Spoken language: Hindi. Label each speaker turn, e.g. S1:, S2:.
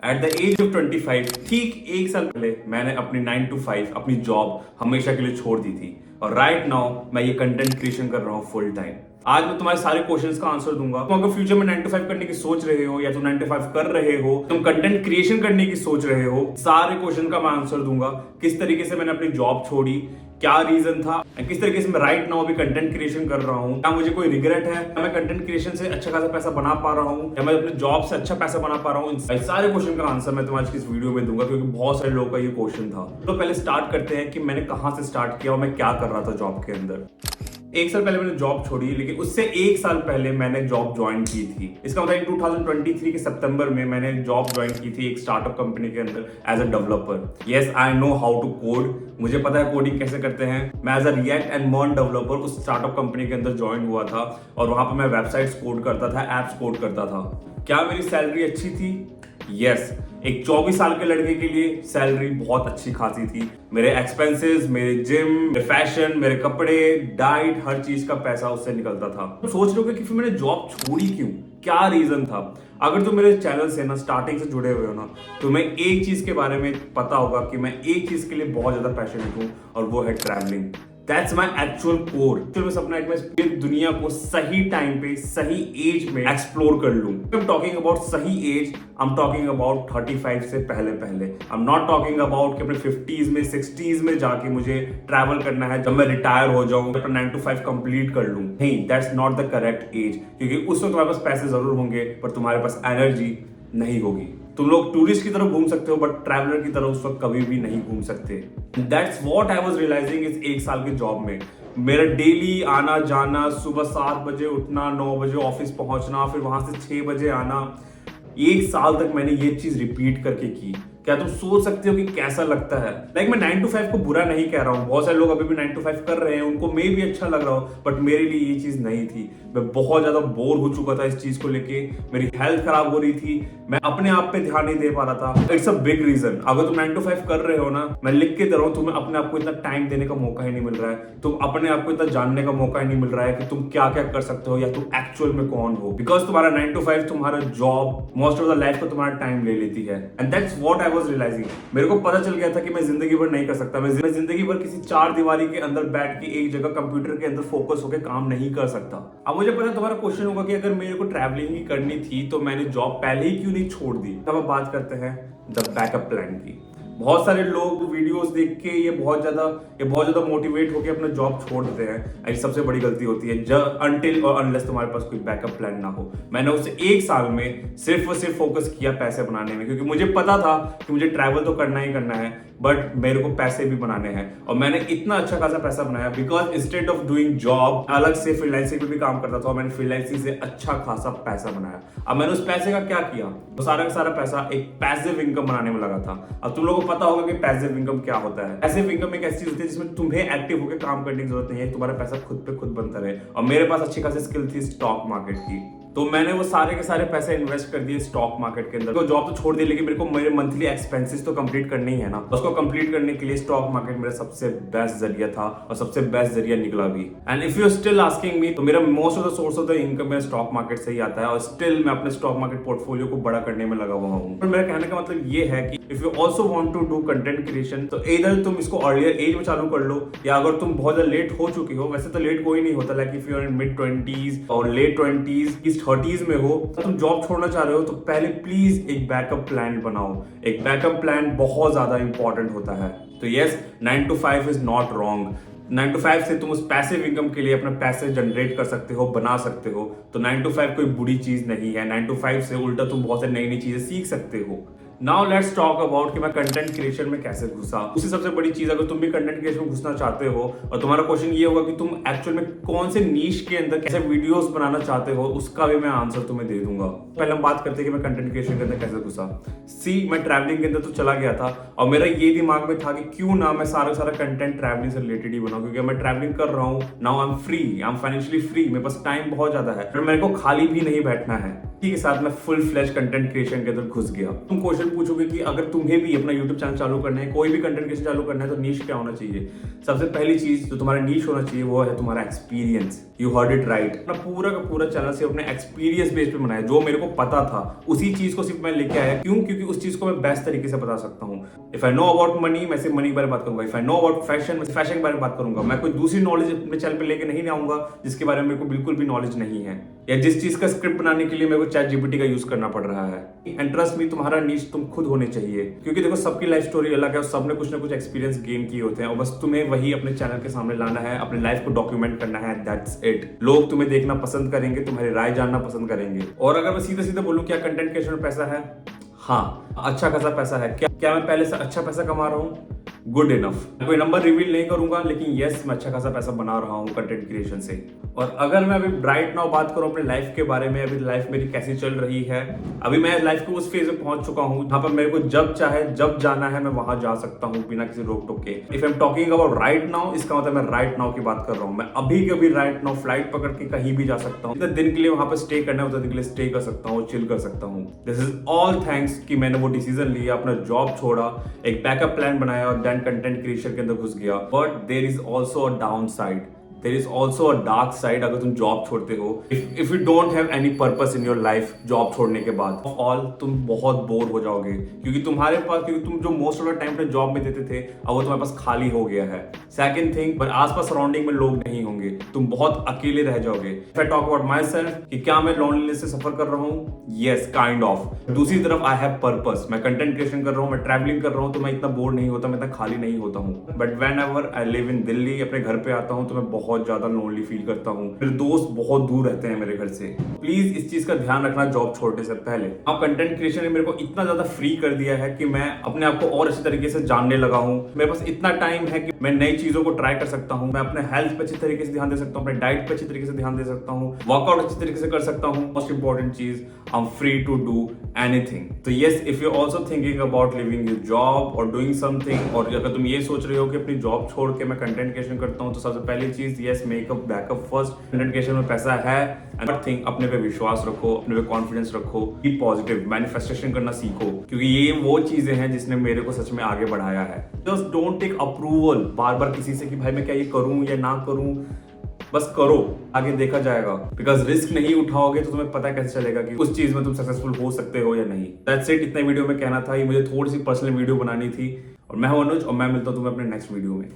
S1: एट द एज ऑफ 25, ठीक एक साल पहले मैंने अपनी 9 to 5 अपनी जॉब हमेशा के लिए छोड़ दी थी और राइट नाउ मैं ये कंटेंट क्रिएशन कर रहा हूँ फुल टाइम। आज मैं तुम्हारे सारे क्वेश्चंस का आंसर दूंगा। तुम अगर फ्यूचर में 9 to 5 करने की सोच रहे हो या तुम 9 to 5 कर रहे हो, तुम कंटेंट क्रिएशन करने की सोच रहे हो, सारे क्वेश्चन का मैं आंसर दूंगा। किस तरीके से मैंने अपनी जॉब छोड़ी, क्या रीजन था, किस तरीके से मैं राइट नाउ अभी कंटेंट क्रिएशन कर रहा हूँ, क्या मुझे कोई रिग्रेट है, क्या मैं कंटेंट क्रिएशन से अच्छा खासा पैसा बना पा रहा हूँ, या मैं अपने जॉब से अच्छा पैसा बना पा रहा हूँ। इन सारे क्वेश्चन का आंसर मैं तुम्हारे इस वीडियो में दूंगा क्योंकि बहुत सारे लोगों का ये क्वेश्चन था। तो पहले स्टार्ट करते हैं कि मैंने कहां से स्टार्ट किया और मैं क्या कर रहा था जॉब के अंदर। एक साल पहले मैंने जॉब छोड़ी, लेकिन उससे एक साल पहले मैंने जॉब ज्वाइन की थी। इसका मतलब 2023 के सितंबर में मैंने जॉब ज्वाइन की थी एक स्टार्टअप कंपनी के अंदर as a developer. Yes, I know how to code, मुझे पता है कोडिंग कैसे करते हैं। मैं as a React and MERN developer उस स्टार्टअप कंपनी के अंदर ज्वाइन हुआ था और वहां पर मैं वेबसाइट्स कोड करता था, एप्स कोड करता था। क्या मेरी सैलरी अच्छी थी? यस, एक 24 साल के लड़के के लिए सैलरी बहुत अच्छी खासी थी। मेरे एक्सपेंसेस, मेरे जिम, मेरे फैशन, मेरे कपड़े, डाइट, हर चीज का पैसा उससे निकलता था। तो सोच रहे हो कि फिर मैंने जॉब छोड़ी क्यों, क्या रीजन था? अगर तुम मेरे चैनल से ना स्टार्टिंग से जुड़े हुए हो ना, तो मैं एक चीज के बारे में पता होगा कि मैं एक चीज के लिए बहुत ज्यादा पैशनेट हूँ और वो है travelling. That's my actual core। मैं सपना है कि मैं दुनिया को सही टाइम पे सही एज में एक्सप्लोर कर लूं। I'm talking about सही एज, I'm talking about 35 से पहले पहले। I'm not talking about कि अपने 50s में 60s में जाके मुझे ट्रैवल करना है जब मैं रिटायर हो जाऊं, अपना 9 to 5 कंप्लीट कर लूं। नहीं, that's not the correct age, क्योंकि उस वक्त तुम्हारे पास पैसे जरूर होंगे पर तुम्हारे पास एनर्जी नहीं होगी। तुम लोग टूरिस्ट की तरह घूम सकते हो बट ट्रैवलर की तरह उस वक्त कभी भी नहीं घूम सकते। That's what I was realising इस एक साल की जॉब में। मेरा डेली आना जाना, सुबह 7 बजे उठना, 9 बजे ऑफिस पहुंचना, फिर वहां से 6 बजे आना, एक साल तक मैंने ये चीज रिपीट करके की। क्या तुम सोच सकते हो कि कैसा लगता है? लाइक मैं 9 to 5 को बुरा नहीं कह रहा हूँ, बहुत सारे लोग अभी भी 9 to 5 कर रहे हैं, उनको मे भी अच्छा लग रहा हो, बट मेरे लिए ये चीज नहीं थी। मैं बहुत ज्यादा बोर हो चुका था इस चीज को लेके, मेरी हेल्थ खराब हो रही थी, मैं अपने आप पे ध्यान नहीं दे पा रहा था। It's a big reason. अगर तुम 9 to 5 कर रहे हो ना, मैं लिख के दे रहा हूँ, तुम्हें अपने आप को इतना टाइम देने का मौका ही नहीं मिल रहा है, तुम अपने आप को इतना जानने का मौका ही नहीं मिल रहा है कि तुम क्या क्या कर सकते हो या तुम एक्चुअल में कौन हो। बिकॉज तुम्हारा 9 to 5 तुम्हारा job most of the life को तुम्हारा टाइम ले लेती है। And that's what I was realising. मेरे को पता चल गया था कि मैं जिंदगी भर नहीं कर सकता, मैं जिंदगी भर किसी 4 दीवारी के अंदर बैठ के एक जगह कंप्यूटर के अंदर फोकस होकर काम नहीं कर सकता। अब मुझे पता है तुम्हारा क्वेश्चन होगा कि अगर मेरे को ट्रैवलिंग ही करनी थी तो मैंने जॉब पहले ही क्यों नहीं छोड़ दी। तब अब बात करते हैं द बैकअप प्लान की। बहुत सारे लोग वीडियोस देख के ये बहुत ज्यादा मोटिवेट होकर अपना जॉब छोड़ देते हैं। ऐसी सबसे बड़ी गलती होती है जब अनटिल और अनलेस तुम्हारे पास कोई बैकअप प्लान ना हो। मैंने उसे एक साल में सिर्फ और सिर्फ फोकस किया पैसे बनाने में, क्योंकि मुझे पता था कि मुझे ट्रैवल तो करना ही करना है बट मेरे को पैसे भी बनाने हैं। और मैंने इतना अच्छा खासा पैसा बनाया because instead of doing job अलग से फ्रीलांसिंग पे भी काम करता था और मैंने फ्रीलांसिंग से अच्छा खासा पैसा बनाया। अब मैंने उस पैसे का क्या किया, वो सारा का सारा पैसा एक पैसिव इनकम बनाने में लगा था। अब तुम लोगों को पता होगा कि पैसिव इनकम क्या होता है। पैसिव इनकम एक ऐसी चीज होती है जिसमें तुम्हें एक्टिव होकर काम करने की जरूरत नहीं है, तुम्हारा पैसा खुद पे खुद बनता रहे। और मेरे पास अच्छी खासी स्किल थी स्टॉक मार्केट की, तो मैंने वो सारे के सारे पैसे इन्वेस्ट कर दिए स्टॉक मार्केट के अंदर। तो जॉब तो छोड़ दी, लेकिन मेरे को मेरे मंथली एक्सपेंसेस तो कंप्लीट करने ही है ना। उसको कंप्लीट करने के लिए स्टॉक मार्केट मेरा सबसे बेस्ट जरिया था और सबसे बेस्ट जरिया निकला भी। And if you still asking me, तो मेरा most of the source of the income मेरा स्टॉक मार्केट से ही आता है और स्टिल मैं अपने स्टॉक मार्केट पोर्टफोलियो को बड़ा करने में लगा हुआ हूँ। मेरा कहने का मतलब ये है कि if you also want to do content creation, तो इधर तुम इसको अर्लियर एज में चालू कर लो, या अगर तुम बहुत ज्यादा लेट हो चुके हो, वैसे तो लेट कोई नहीं होता, like if you are in mid 20s और लेट 20s, इस 30s में हो, तुम जॉब छोड़ना चाह रहे हो, तो पहले प्लीज एक बैकअप प्लान बनाओ। एक बैकअप प्लान बहुत ज्यादा इंपॉर्टेंट होता है। तो yes, 9 to 5 is not wrong. 9 to 5 से तुम उस पैसिव इनकम के लिए अपना पैसे जनरेट कर सकते हो, बना सकते हो। तो 9 to 5 कोई बुरी चीज नहीं है। 9 to 5 से उल्टा तुम बहुत से नई नई चीजें सीख सकते हो। नाउ लेट्स टॉक अबाउट कि मैं कंटेंट क्रिएशन में कैसे घुसा। उससे सबसे बड़ी चीज, अगर तुम भी कंटेंट क्रिएशन में घुसना चाहते हो और तुम्हारा क्वेश्चन ये होगा कि तुम एक्चुअल में कौन से नीश के अंदर कैसे वीडियोस बनाना चाहते हो, उसका भी मैं आंसर तुम्हें दे दूंगा। पहले हम बात करते हैं कि मैं कंटेंट क्रिएशन के अंदर कैसे घुसा। मैं ट्रैवलिंग के अंदर तो चला गया था और मेरा ये दिमाग में था कि क्यों ना मैं सारा कंटेंट ट्रैवलिंग से रिलेटेड ही बनाऊं, क्योंकि मैं ट्रैवलिंग कर रहा हूँ। Now I am free, I am financially free, मेरे पास टाइम बहुत ज्यादा है, पर मेरे को खाली भी नहीं बैठना है। के साथ मैं फुल फ्लैश कंटेंट क्रिएशन के अंदर घुस गया। तुम क्वेश्चन पूछोगे कि अगर तुम्हें भी अपना यूट्यूब चैनल चालू करना है, कोई भी कंटेंट क्रिएशन चालू करना है, तो नीश क्या होना चाहिए? सबसे पहली चीज जो तुम्हारा नीश होना चाहिए वो है तुम्हारा experience. You heard it right. अपना पूरा का पूरा चैनल सिर्फ अपने एक्सपीरियंस बेस पे बनाया, जो मेरे को पता था उसी चीज को सिर्फ मैं लेके आया। क्यों? क्योंकि उस चीज को मैं बेस्ट तरीके से बता सकता हूँ। If I know about money, मैं सिर्फ मनी के बारे में बात करूंगा। If I know about fashion, मैं फैशन के बारे में बात करूंगा। मैं कोई दूसरी नॉलेज अपने चैनल पे लेके नहीं आऊंगा जिसके बारे में मेरे को बिल्कुल भी नॉलेज नहीं है, या जिस चीज का स्क्रिप्ट बनाने के लिए मेरे को चैट जीपीटी का यूज करना पड़ रहा है। एंड ट्रस्ट मी, तुम्हारा नीश तुम खुद होने चाहिए, क्योंकि देखो सबकी लाइफ स्टोरी अलग है और सबने कुछ ना कुछ एक्सपीरियंस गेन किए होते हैं, और बस तुम्हें वही अपने चैनल के सामने लाना है, अपनी लाइफ को डॉक्यूमेंट करना है। That's it. लोग तुम्हें देखना पसंद करेंगे, तुम्हारी राय जानना पसंद करेंगे। और अगर मैं सीधे सीधे बोलूं, क्या कंटेंट क्रिएशन में पैसा है? हाँ, अच्छा खासा पैसा है। क्या मैं पहले से अच्छा पैसा कमा रहा हूँ? Good enough. कोई नंबर रिवील नहीं करूंगा, लेकिन यस, मैं अच्छा खासा पैसा बना रहा हूँ कंटेंट क्रिएशन से। और अगर मैं अभी राइट नाउ बात करूं अपने लाइफ के बारे में, अभी लाइफ मेरी कैसी चल रही है, अभी मैं लाइफ के उस फेज में पहुंच चुका हूं जहां पर मेरे को जब चाहे जब जाना है मैं वहां जा सकता हूं बिना किसी रोक टोक के। If I am talking about right now, इसका मतलब मैं राइट नाउ की बात कर रहा हूं। मैं अभी के अभी राइट नाउ फ्लाइट पकड़ के कहीं भी जा सकता हूं। जितने दिन के लिए वहां पर स्टे करना है उतने दिन के लिए स्टे कर सकता हूं, चिल कर सकता हूं। दिस इज ऑल थैंक्स कि मैंने वो डिसीजन लिया, अपना जॉब छोड़ा, एक बैकअप प्लान बनाया और देन कंटेंट क्रिएशन के अंदर घुस गया। But there is also a downside, there is also a dark side. अगर तुम जॉब छोड़ते हो, if you don't have any purpose in your life job छोड़ने के बाद, ऑल तुम बहुत बोर हो जाओगे, क्योंकि तुम्हारे पास, क्योंकि तुम जो मोस्ट ऑफ द टाइम अपने जॉब में देते थे अब वो तुम्हारे पास खाली हो गया है। सेकंड थिंग, पर आसपास सराउंडिंग में लोग नहीं होंगे, तुम बहुत अकेले रह जाओगे। If I talk about my self कि क्या मैं लोनलीनेस से सफर कर रहा हूँ? Yes, kind of. दूसरी तरफ आई हैव पर्पस, मैं कंटेंट क्रिएशन कर रहा हूँ, मैं ट्रैवलिंग कर रहा हूँ, तो मैं इतना बोर नहीं होता, मैं इतना खाली नहीं होता हूँ। But when ever I live in Delhi, अपने घर पे आता हूँ तो मैं बहुत ज्यादा लोनली फील करता हूँ। मेरे दोस्त बहुत दूर रहते हैं मेरे घर से। प्लीज इस चीज का ध्यान रखना जॉब छोड़ने से पहले। अब कंटेंट क्रिएशन ने मेरे को इतना ज्यादा फ्री कर दिया है कि मैं अपने आप को और अच्छी तरीके से जानने लगा हूँ। मेरे पास इतना टाइम है कि मैं नई चीजों को ट्राई कर सकता हूँ, मैं अपने हेल्थ पे अच्छी तरीके से ध्यान दे सकता हूँ, अपने डाइट पे अच्छी तरीके से ध्यान दे सकता हूँ, वर्कआउट अच्छी तरीके से कर सकता हूँ। मोस्ट इंपॉर्टेंट चीज, I am free to do anything. तो yes, if you also thinking about living your job और डूइंग समथिंग, और अगर तुम ये सोच रहे हो कि अपनी जॉब छोड़ के मैं कंटेंट क्रिएशन करता हूँ, तो सबसे पहली चीज, yes, make a backup first. Content creation में पैसा है, एंड थिंक, अपने पे विश्वास रखो, अपने पे कॉन्फिडेंस रखो, बी पॉजिटिव, मैनिफेस्टेशन करना सीखो, क्योंकि ये वो चीजें हैं जिसने मेरे को सच में आगे बढ़ाया है। जस्ट डोंट टेक अप्रूवल बार बार किसी से कि भाई मैं क्या ये करूं या ना करूं, बस करो, आगे देखा जाएगा। बिकॉज रिस्क नहीं उठाओगे तो तुम्हें पता कैसे चलेगा कि उस चीज में तुम सक्सेसफुल हो सकते हो या नहीं। दैट्स इट, इतना वीडियो में कहना था। ये मुझे थोड़ी सी पर्सनल वीडियो बनानी थी, और मैं हूं अनुज, और मैं मिलता हूं तुम्हें अपने नेक्स्ट वीडियो में।